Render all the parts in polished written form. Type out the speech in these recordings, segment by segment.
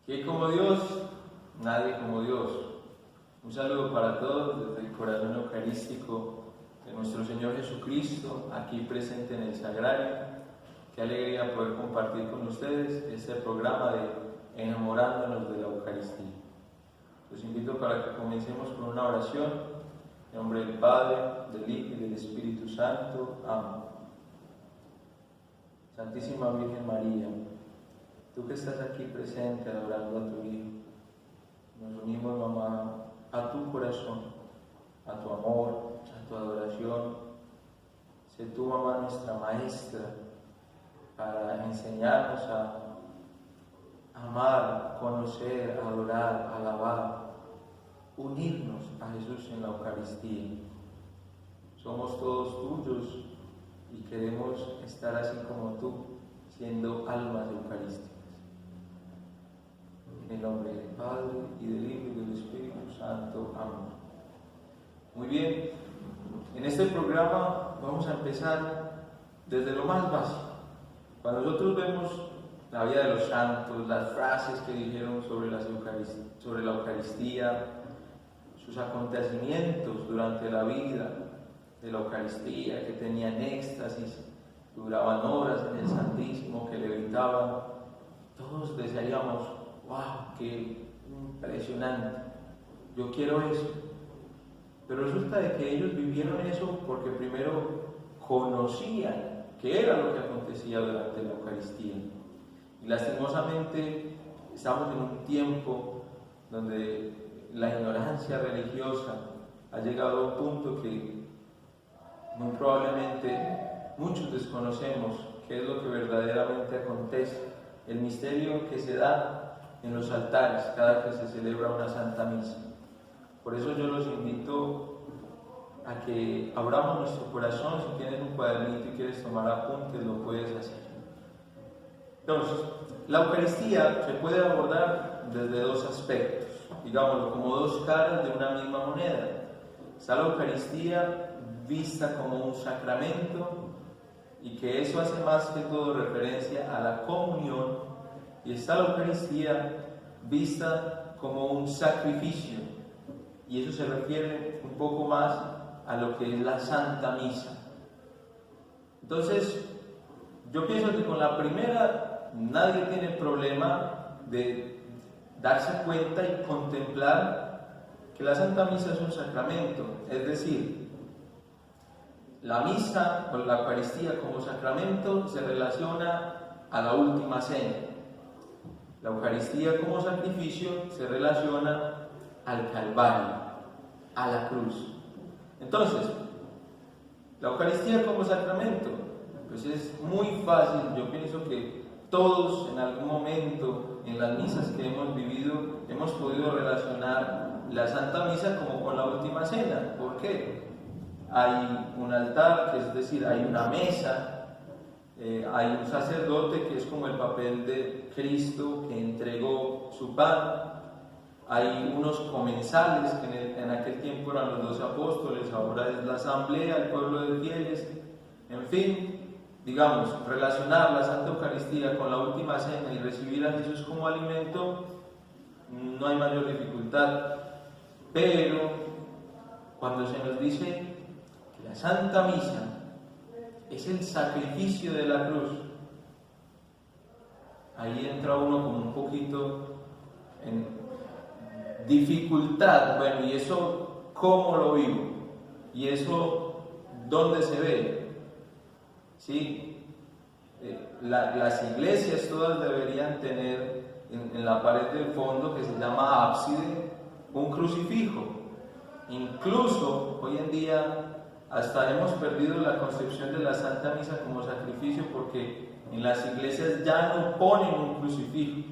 ¿Quién como Dios? Nadie como Dios. Un saludo para todos desde el corazón eucarístico de nuestro Señor Jesucristo, aquí presente en el Sagrario. Qué alegría poder compartir con ustedes este programa de Enamorándonos de la Eucaristía. Los invito para que comencemos con una oración. En nombre del Padre, del Hijo y del Espíritu Santo. Amén. Santísima Virgen María, tú que estás aquí presente adorando a tu Hijo, nos unimos, mamá, a tu corazón, a tu amor, a tu adoración. Sé tú, mamá, nuestra maestra, para enseñarnos a amar, conocer, adorar, alabar, unirnos a Jesús en la Eucaristía. Somos todos tuyos y queremos estar así como tú, siendo almas eucarísticas. En el nombre del Padre, y del Hijo, y del Espíritu Santo. Amén. Muy bien, en este programa vamos a empezar desde lo más básico. Cuando nosotros vemos la vida de los santos, las frases que dijeron sobre la Eucaristía, sus acontecimientos durante la vida de la Eucaristía, que tenían éxtasis, que duraban horas en el Santísimo, que levitaban, todos desearíamos: ¡wow! ¡Qué impresionante! Yo quiero eso. Pero resulta de que ellos vivieron eso porque primero conocían qué era lo que acontecía durante la Eucaristía. Y lastimosamente estamos en un tiempo donde la ignorancia religiosa ha llegado a un punto que muy probablemente muchos desconocemos qué es lo que verdaderamente acontece, el misterio que se da en los altares cada que se celebra una Santa Misa. Por eso yo los invito a que abramos nuestro corazón. Si tienes un cuadernito y quieres tomar apuntes, lo puedes hacer. Entonces, la Eucaristía se puede abordar desde dos aspectos, digámoslo, como dos caras de una misma moneda. Está la Eucaristía vista como un sacramento, y que eso hace más que todo referencia a la comunión, y está la Eucaristía vista como un sacrificio, y eso se refiere un poco más a lo que es la Santa Misa. Entonces, yo pienso que con la primera nadie tiene problema de darse cuenta y contemplar que la Santa Misa es un sacramento, es decir, la misa o la Eucaristía como sacramento se relaciona a la última cena. La Eucaristía como sacrificio se relaciona al Calvario, a la cruz. Entonces, la Eucaristía como sacramento, pues es muy fácil. Yo pienso que todos en algún momento en las misas que hemos vivido hemos podido relacionar la Santa Misa como con la última cena. ¿Por qué? Hay un altar, que es decir, hay una mesa, hay un sacerdote que es como el papel de Cristo que entregó su pan. Hay unos comensales que en aquel tiempo eran los 12 apóstoles, ahora es la asamblea, el pueblo de fieles. En fin, digamos, relacionar la Santa Eucaristía con la última cena y recibir a Jesús como alimento, no hay mayor dificultad. Pero cuando se nos dice que la Santa Misa es el sacrificio de la cruz, ahí entra uno como un poquito en dificultad. Bueno, ¿y eso cómo lo vivo? ¿Y eso dónde se ve? ¿Sí? Las iglesias todas deberían tener en la pared del fondo, que se llama ábside, un crucifijo. Incluso hoy en día hasta hemos perdido la concepción de la Santa Misa como sacrificio, porque en las iglesias ya no ponen un crucifijo,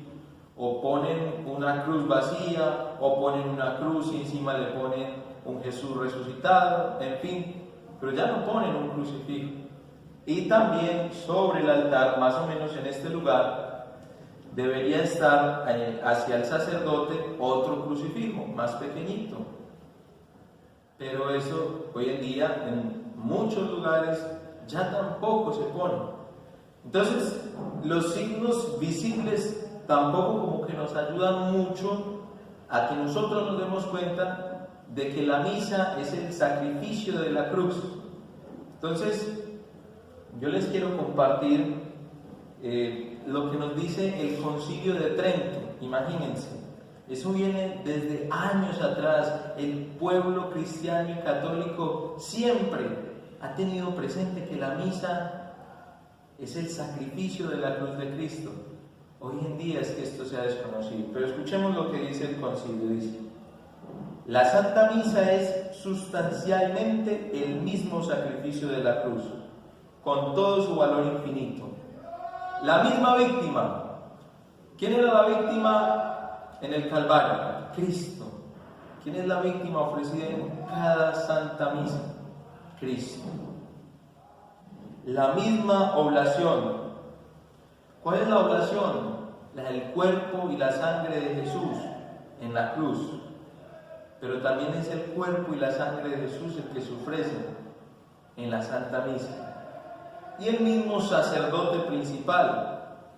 o ponen una cruz vacía, o ponen una cruz y encima le ponen un Jesús resucitado, en fin, pero ya no ponen un crucifijo. Y también sobre el altar, más o menos en este lugar, debería estar hacia el sacerdote otro crucifijo, más pequeñito. Pero eso hoy en día en muchos lugares ya tampoco se pone. Entonces, los signos visibles tampoco como que nos ayudan mucho a que nosotros nos demos cuenta de que la misa es el sacrificio de la cruz. Entonces, yo les quiero compartir lo que nos dice el Concilio de Trento. Imagínense, eso viene desde años atrás. El pueblo cristiano y católico siempre ha tenido presente que la misa es el sacrificio de la cruz de Cristo. Hoy en día es que esto se ha desconocido, pero escuchemos lo que dice el Concilio. Dice: la Santa Misa es sustancialmente el mismo sacrificio de la cruz, con todo su valor infinito. La misma víctima. ¿Quién era la víctima en el Calvario? Cristo. ¿Quién es la víctima ofrecida en cada Santa Misa? Cristo. La misma oblación. ¿Cuál es la oblación? La del cuerpo y la sangre de Jesús en la cruz. Pero también es el cuerpo y la sangre de Jesús el que se ofrece en la Santa Misa. Y el mismo sacerdote principal.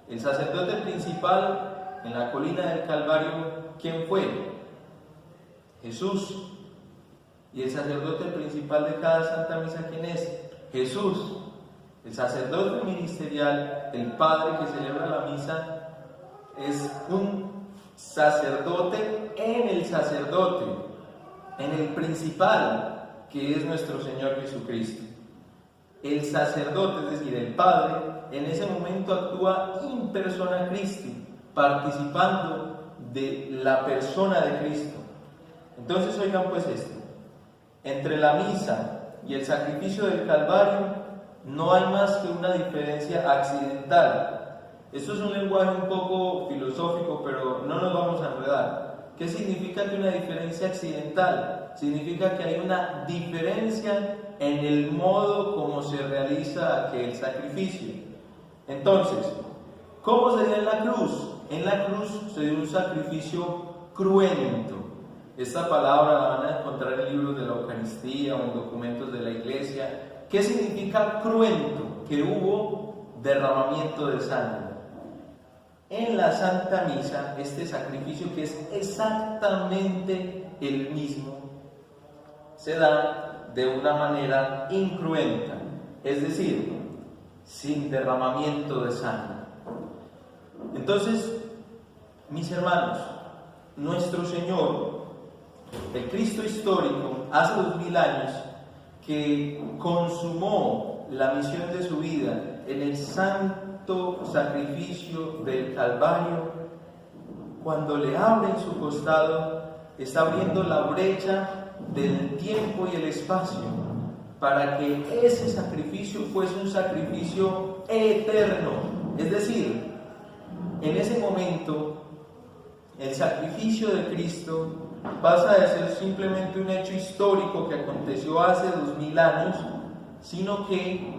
El sacerdote principal en la colina del Calvario, ¿quién fue? Jesús. Y el sacerdote principal de cada Santa Misa, ¿quién es? Jesús. El sacerdote ministerial, el padre que celebra la misa, es un sacerdote en el sacerdote, en el principal, que es nuestro Señor Jesucristo. El sacerdote, es decir, el padre, en ese momento actúa in persona Christi, participando de la persona de Cristo. Entonces, oigan pues esto: entre la misa y el sacrificio del Calvario no hay más que una diferencia accidental. Esto es un lenguaje un poco filosófico, pero no nos vamos a enredar. ¿Qué significa que una diferencia accidental? Significa que hay una diferencia en el modo como se realiza aquel sacrificio. Entonces, ¿cómo se dio en la cruz? En la cruz se dio un sacrificio cruento. Esta palabra la van a encontrar en libros de la Eucaristía o en documentos de la Iglesia. ¿Qué significa cruento? Que hubo derramamiento de sangre. En la Santa Misa, este sacrificio, que es exactamente el mismo, se da de una manera incruenta, es decir, sin derramamiento de sangre. Entonces, mis hermanos, nuestro Señor, el Cristo histórico, hace 2000 años, que consumó la misión de su vida en el santo sacrificio del Calvario, cuando le abre en su costado, está abriendo la brecha del tiempo y el espacio para que ese sacrificio fuese un sacrificio eterno. Es decir, en ese momento el sacrificio de Cristo pasa de ser simplemente un hecho histórico que aconteció hace 2000 años, sino que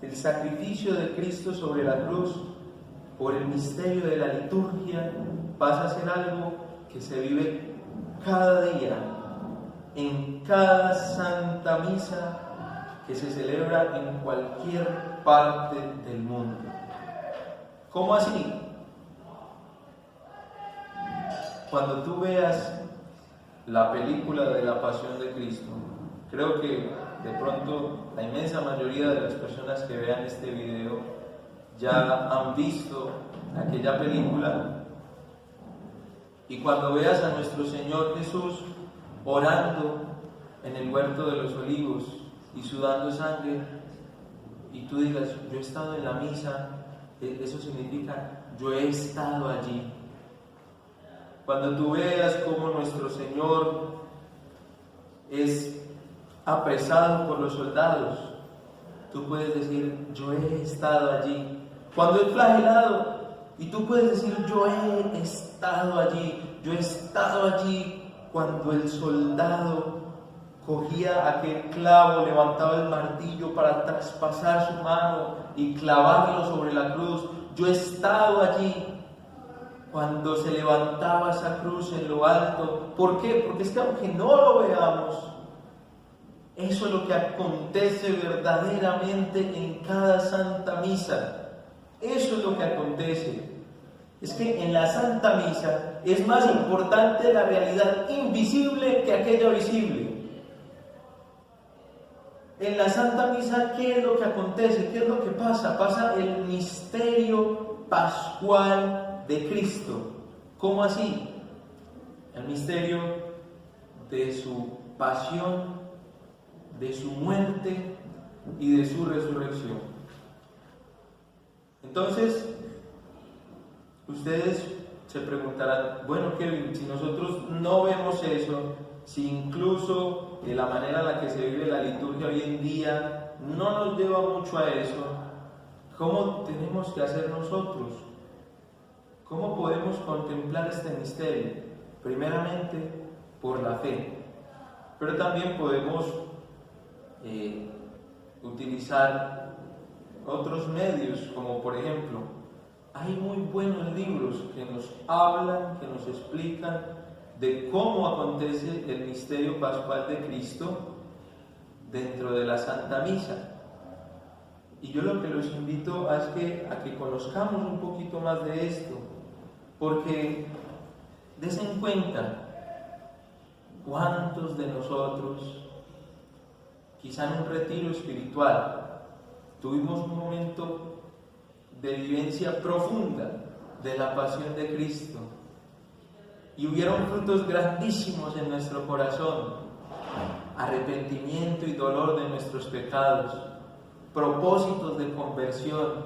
el sacrificio de Cristo sobre la cruz, por el misterio de la liturgia, pasa a ser algo que se vive cada día, en cada Santa Misa que se celebra en cualquier parte del mundo. ¿Cómo así? Cuando tú veas la película de la Pasión de Cristo, creo que de pronto la inmensa mayoría de las personas que vean este video ya han visto aquella película, y cuando veas a nuestro Señor Jesús orando en el huerto de los olivos y sudando sangre, y tú digas: yo he estado en la misa, eso significa: yo he estado allí. Cuando tú veas cómo nuestro Señor es apresado por los soldados, tú puedes decir: yo he estado allí. Cuando es flagelado, y tú puedes decir: yo he estado allí. Yo he estado allí cuando el soldado cogía aquel clavo, levantaba el martillo para traspasar su mano y clavarlo sobre la cruz. Yo he estado allí cuando se levantaba esa cruz en lo alto. ¿Por qué? Porque es que aunque no lo veamos, eso es lo que acontece verdaderamente en cada Santa Misa. Eso es lo que acontece. Es que en la Santa Misa es más importante la realidad invisible que aquella visible. En la Santa Misa, ¿qué es lo que acontece? ¿Qué es lo que pasa? Pasa el misterio pascual de Cristo. ¿Cómo así? El misterio de su pasión, de su muerte y de su resurrección. Entonces, ustedes se preguntarán, bueno, Kevin, si nosotros no vemos eso, si incluso de la manera en la que se vive la liturgia hoy en día no nos lleva mucho a eso, ¿cómo tenemos que hacer nosotros? ¿Cómo podemos contemplar este misterio? Primeramente, por la fe, pero también podemos utilizar otros medios, como por ejemplo, hay muy buenos libros que nos hablan, que nos explican de cómo acontece el misterio pascual de Cristo dentro de la Santa Misa. Y yo lo que los invito es a que conozcamos un poquito más de esto, porque desen cuenta cuántos de nosotros, quizá en un retiro espiritual, tuvimos un momento de vivencia profunda de la pasión de Cristo y hubieron frutos grandísimos en nuestro corazón, arrepentimiento y dolor de nuestros pecados, propósitos de conversión,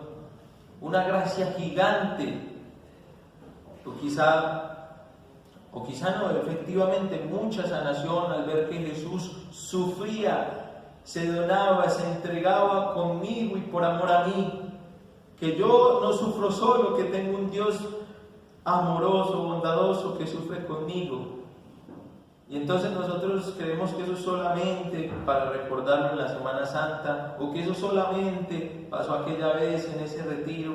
una gracia gigante, o quizá no, efectivamente mucha sanación al ver que Jesús sufría, se donaba, se entregaba conmigo y por amor a mí, que yo no sufro solo, que tengo un Dios amoroso, bondadoso, que sufre conmigo. Y entonces nosotros creemos que eso es solamente para recordarlo en la Semana Santa, o que eso solamente pasó aquella vez en ese retiro.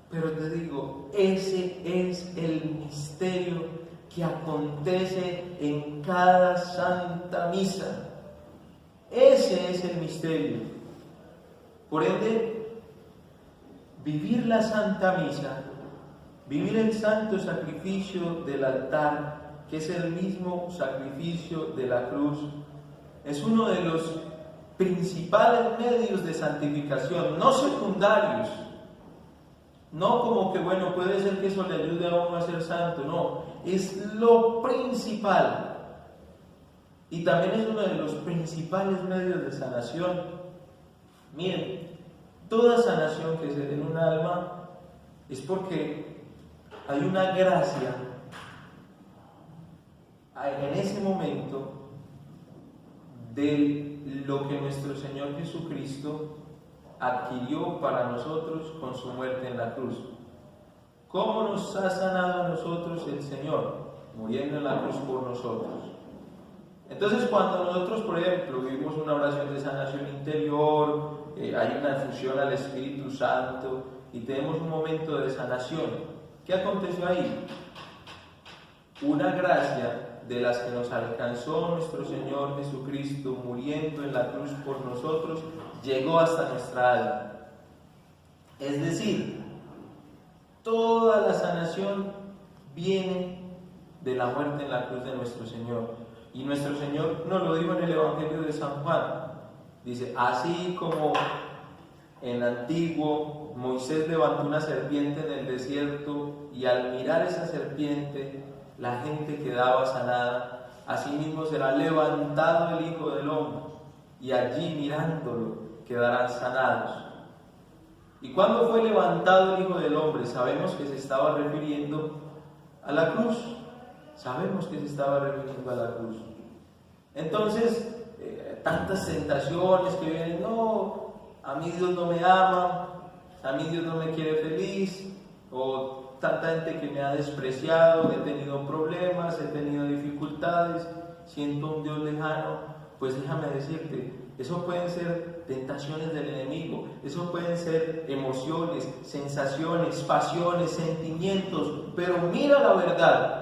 Pero te digo, ese es el misterio que acontece en cada Santa Misa. Ese es el misterio. Por ende, vivir la Santa Misa, vivir el santo sacrificio del altar, que es el mismo sacrificio de la cruz, es uno de los principales medios de santificación, no secundarios, no como que bueno, puede ser que eso le ayude a uno a ser santo, no, es lo principal. Y también es uno de los principales medios de sanación. Miren, toda sanación que se dé en un alma es porque hay una gracia en ese momento de lo que nuestro Señor Jesucristo adquirió para nosotros con su muerte en la cruz. ¿Cómo nos ha sanado a nosotros el Señor? Muriendo en la cruz por nosotros. Entonces, cuando nosotros, por ejemplo, vivimos una oración de sanación interior, hay una efusión al Espíritu Santo y tenemos un momento de sanación, ¿qué aconteció ahí? Una gracia de las que nos alcanzó nuestro Señor Jesucristo muriendo en la cruz por nosotros, llegó hasta nuestra alma. Es decir, toda la sanación viene de la muerte en la cruz de nuestro Señor. Y nuestro Señor nos lo dijo en el Evangelio de San Juan. Dice, así como en antiguo Moisés levantó una serpiente en el desierto y al mirar esa serpiente la gente quedaba sanada, asimismo será levantado el Hijo del Hombre y allí mirándolo quedarán sanados. ¿Y cuándo fue levantado el Hijo del Hombre? Sabemos que se estaba refiriendo a la cruz. Sabemos que se estaba refiriendo a la cruz. Entonces, tantas tentaciones que vienen, no, a mí Dios no me ama, a mí Dios no me quiere feliz, o tanta gente que me ha despreciado, he tenido problemas, he tenido dificultades, siento un Dios lejano. Pues déjame decirte, eso pueden ser tentaciones del enemigo, eso pueden ser emociones, sensaciones, pasiones, sentimientos, pero mira la verdad,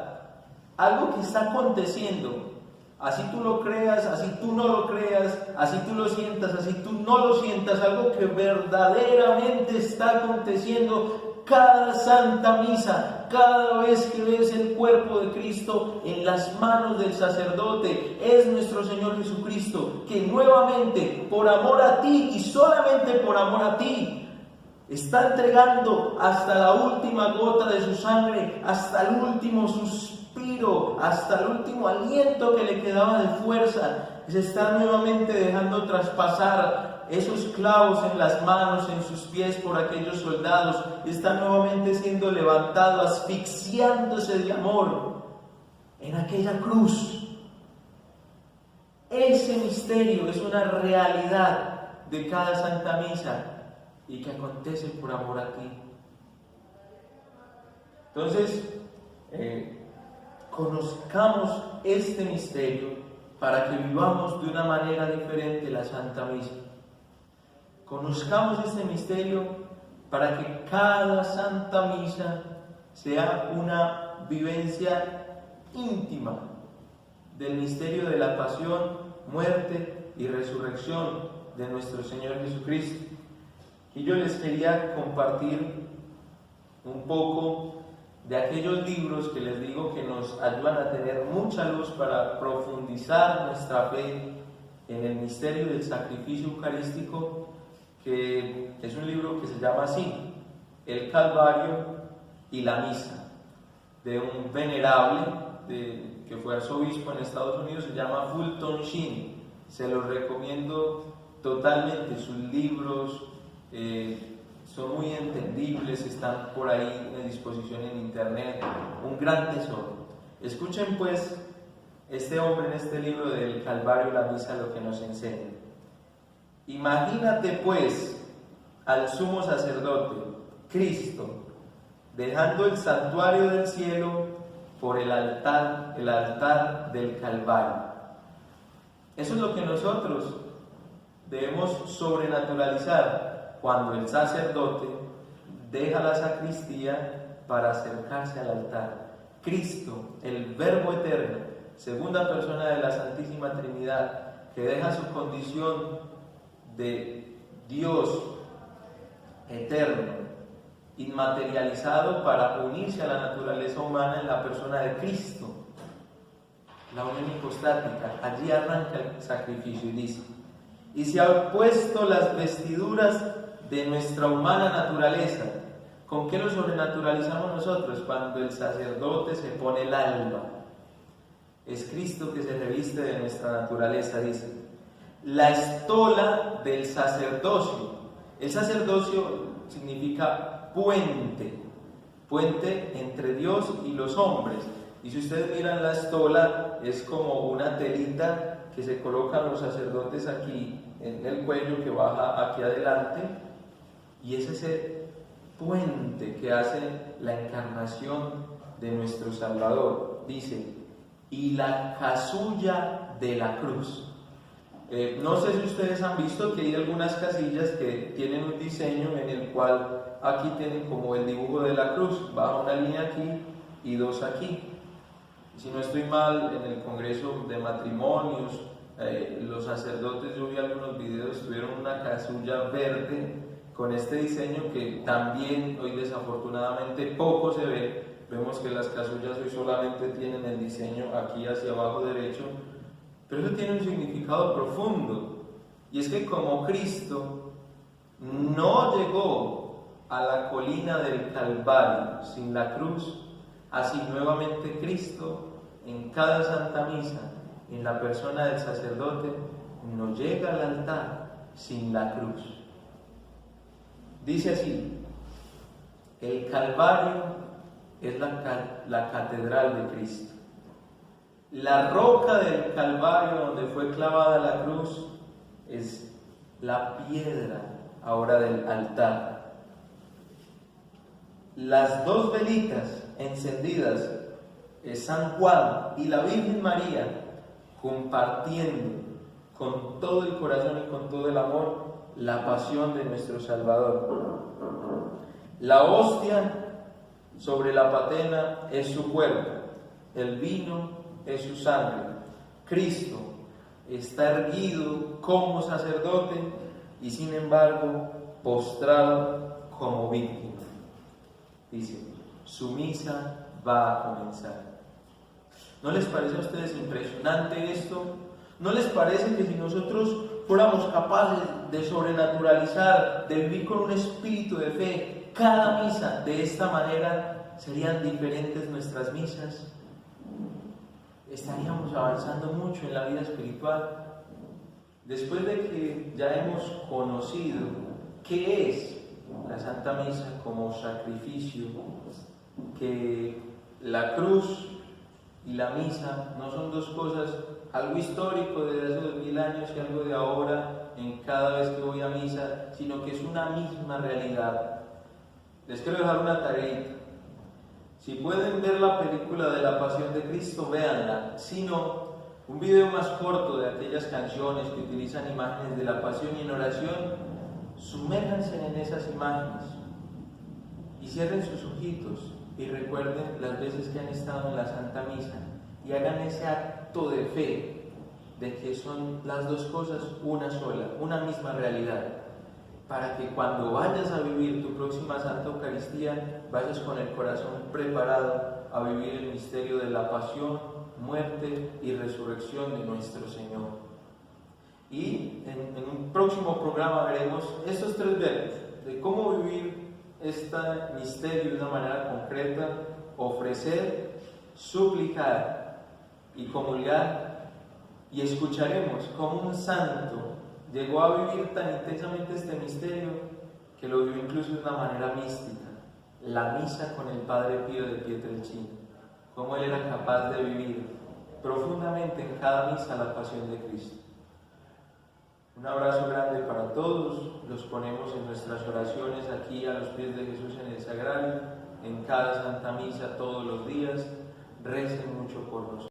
algo que está aconteciendo, Así tú lo creas, así tú no lo creas, así tú lo sientas, así tú no lo sientas, algo que verdaderamente está aconteciendo cada Santa Misa, cada vez que ves el cuerpo de Cristo en las manos del sacerdote, es nuestro Señor Jesucristo, que nuevamente, por amor a ti y solamente por amor a ti, está entregando hasta la última gota de su sangre, hasta el último suspiro, hasta el último aliento que le quedaba de fuerza. Se está nuevamente dejando traspasar esos clavos en las manos, en sus pies por aquellos soldados. Está nuevamente siendo levantado, asfixiándose de amor en aquella cruz. Ese misterio es una realidad de cada Santa Misa y que acontece por amor a ti. Entonces, conozcamos este misterio para que vivamos de una manera diferente la Santa Misa. Conozcamos este misterio para que cada Santa Misa sea una vivencia íntima del misterio de la pasión, muerte y resurrección de nuestro Señor Jesucristo. Y yo les quería compartir un poco de aquellos libros que les digo que nos ayudan a tener mucha luz para profundizar nuestra fe en el misterio del sacrificio eucarístico, que es un libro que se llama así, El Calvario y la Misa, de un venerable que fue arzobispo en Estados Unidos, se llama Fulton Sheen. Se los recomiendo totalmente, sus libros son muy entendibles, están por ahí en disposición en internet, un gran tesoro. Escuchen pues este hombre en este libro del Calvario y la Misa lo que nos enseña. Imagínate pues al sumo sacerdote, Cristo, dejando el santuario del cielo por el altar del Calvario. Eso es lo que nosotros debemos sobrenaturalizar cuando el sacerdote deja la sacristía para acercarse al altar. Cristo, el Verbo eterno, segunda persona de la Santísima Trinidad, que deja su condición de Dios eterno, inmaterializado, para unirse a la naturaleza humana en la persona de Cristo, la unión hipostática. Allí arranca el sacrificio y dice: y se ha puesto las vestiduras de nuestra humana naturaleza. ¿Con qué lo sobrenaturalizamos nosotros? Cuando el sacerdote se pone el alma. Es Cristo que se reviste de nuestra naturaleza, dice. La estola del sacerdocio. El sacerdocio significa puente entre Dios y los hombres. Y si ustedes miran la estola, es como una telita que se colocan los sacerdotes aquí en el cuello, que baja aquí adelante, y es ese puente que hace la encarnación de nuestro Salvador. Dice, y la casulla de la cruz. No sé si ustedes han visto que hay algunas casillas que tienen un diseño en el cual aquí tienen como el dibujo de la cruz, baja una línea aquí y dos aquí. Si no estoy mal, en el Congreso de Matrimonios, los sacerdotes, yo vi algunos videos, tuvieron una casulla verde con este diseño que también hoy desafortunadamente poco se ve. Vemos que las casullas hoy solamente tienen el diseño aquí hacia abajo derecho, pero eso tiene un significado profundo, y es que como Cristo no llegó a la colina del Calvario sin la cruz, así nuevamente Cristo en cada Santa Misa, en la persona del sacerdote, no llega al altar sin la cruz. Dice así: el Calvario es la catedral de Cristo. La roca del Calvario donde fue clavada la cruz es la piedra ahora del altar. Las dos velitas encendidas es San Juan y la Virgen María, compartiendo con todo el corazón y con todo el amor la pasión de nuestro Salvador. La hostia sobre la patena es su cuerpo, el vino es su sangre. Cristo está erguido como sacerdote y sin embargo postrado como víctima. Dice, su misa va a comenzar. ¿No les parece a ustedes impresionante esto? ¿No les parece que si nosotros fuéramos capaces de sobrenaturalizar, de vivir con un espíritu de fe, cada misa de esta manera, serían diferentes nuestras misas? Estaríamos avanzando mucho en la vida espiritual. Después de que ya hemos conocido qué es la Santa Misa como sacrificio, que la cruz y la misa no son dos cosas, algo histórico de hace 2000 años y algo de ahora en cada vez que voy a misa, sino que es una misma realidad. Les quiero dejar una tarea. Si pueden ver la película de la Pasión de Cristo, véanla. Si no, un video más corto de aquellas canciones que utilizan imágenes de la Pasión y en oración, sumérjanse en esas imágenes y cierren sus ojitos y recuerden las veces que han estado en la Santa Misa y hagan ese acto de fe de que son las dos cosas una sola, una misma realidad, para que cuando vayas a vivir tu próxima Santa Eucaristía vayas con el corazón preparado a vivir el misterio de la pasión, muerte y resurrección de nuestro Señor. Y en un próximo programa veremos estos tres verbos de cómo vivir este misterio de una manera concreta: ofrecer, suplicar y comulgar. Y escucharemos cómo un santo llegó a vivir tan intensamente este misterio que lo vivió incluso de una manera mística, la misa con el Padre Pío de Pietrelcina, cómo él era capaz de vivir profundamente en cada misa la pasión de Cristo. Un abrazo grande para todos, los ponemos en nuestras oraciones aquí a los pies de Jesús en el Sagrario, en cada Santa Misa todos los días. Recen mucho por nosotros.